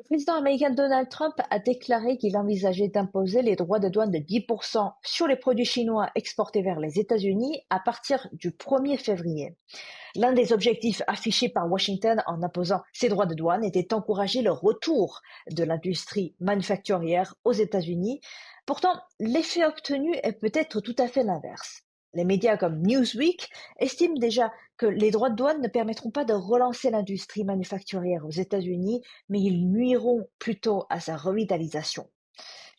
Le président américain Donald Trump a déclaré qu'il envisageait d'imposer les droits de douane de 10% sur les produits chinois exportés vers les États-Unis à partir du 1er février. L'un des objectifs affichés par Washington en imposant ces droits de douane était d'encourager le retour de l'industrie manufacturière aux États-Unis. Pourtant, l'effet obtenu est peut-être tout à fait l'inverse. Les médias comme Newsweek estiment déjà que les droits de douane ne permettront pas de relancer l'industrie manufacturière aux États-Unis, mais ils nuiront plutôt à sa revitalisation.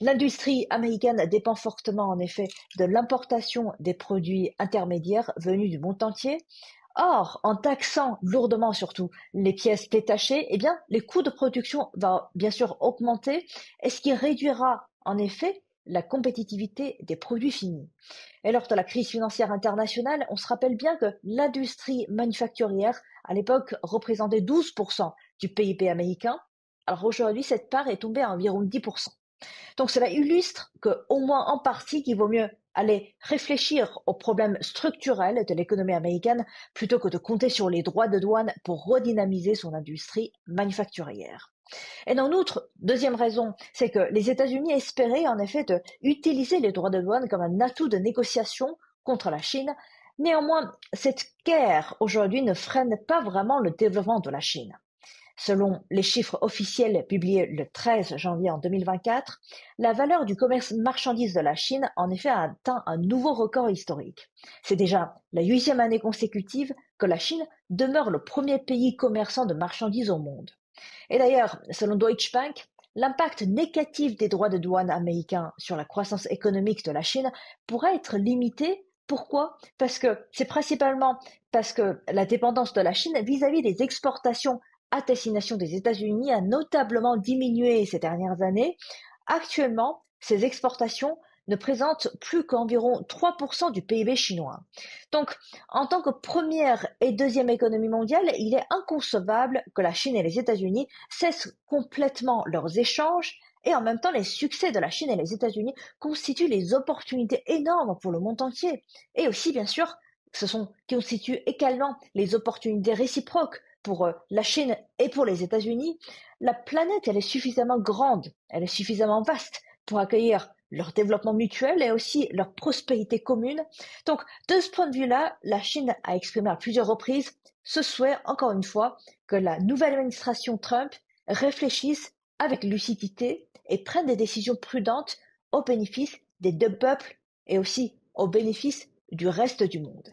L'industrie américaine dépend fortement en effet de l'importation des produits intermédiaires venus du monde entier. Or, en taxant lourdement surtout les pièces détachées, eh bien, les coûts de production vont bien sûr augmenter, et ce qui réduira en effet la compétitivité des produits finis. Et lors de la crise financière internationale, on se rappelle bien que l'industrie manufacturière, à l'époque, représentait 12% du PIB américain. Alors aujourd'hui, cette part est tombée à environ 10%. Donc cela illustre que, au moins en partie, qu'il vaut mieux aller réfléchir aux problèmes structurels de l'économie américaine plutôt que de compter sur les droits de douane pour redynamiser son industrie manufacturière. Et en outre, deuxième raison, c'est que les États-Unis espéraient en effet utiliser les droits de douane comme un atout de négociation contre la Chine. Néanmoins, cette guerre aujourd'hui ne freine pas vraiment le développement de la Chine. Selon les chiffres officiels publiés le 13 janvier en 2024, la valeur du commerce marchandises de la Chine en effet a atteint un nouveau record historique. C'est déjà la 8e année consécutive que la Chine demeure le premier pays commerçant de marchandises au monde. Et d'ailleurs, selon Deutsche Bank, l'impact négatif des droits de douane américains sur la croissance économique de la Chine pourrait être limité. Pourquoi? C'est principalement parce que la dépendance de la Chine vis-à-vis des exportations à destination des États-Unis a notablement diminué ces dernières années. Actuellement, ces exportations ne présentent plus qu'environ 3% du PIB chinois. Donc, en tant que première et deuxième économie mondiale, il est inconcevable que la Chine et les États-Unis cessent complètement leurs échanges, et en même temps, les succès de la Chine et les États-Unis constituent les opportunités énormes pour le monde entier. Et aussi, bien sûr, constituent également les opportunités réciproques pour la Chine et pour les États-Unis. La planète, elle est suffisamment grande, elle est suffisamment vaste pour accueillir leur développement mutuel et aussi leur prospérité commune. Donc, de ce point de vue-là, la Chine a exprimé à plusieurs reprises ce souhait, encore une fois, que la nouvelle administration Trump réfléchisse avec lucidité et prenne des décisions prudentes au bénéfice des deux peuples et aussi au bénéfice du reste du monde.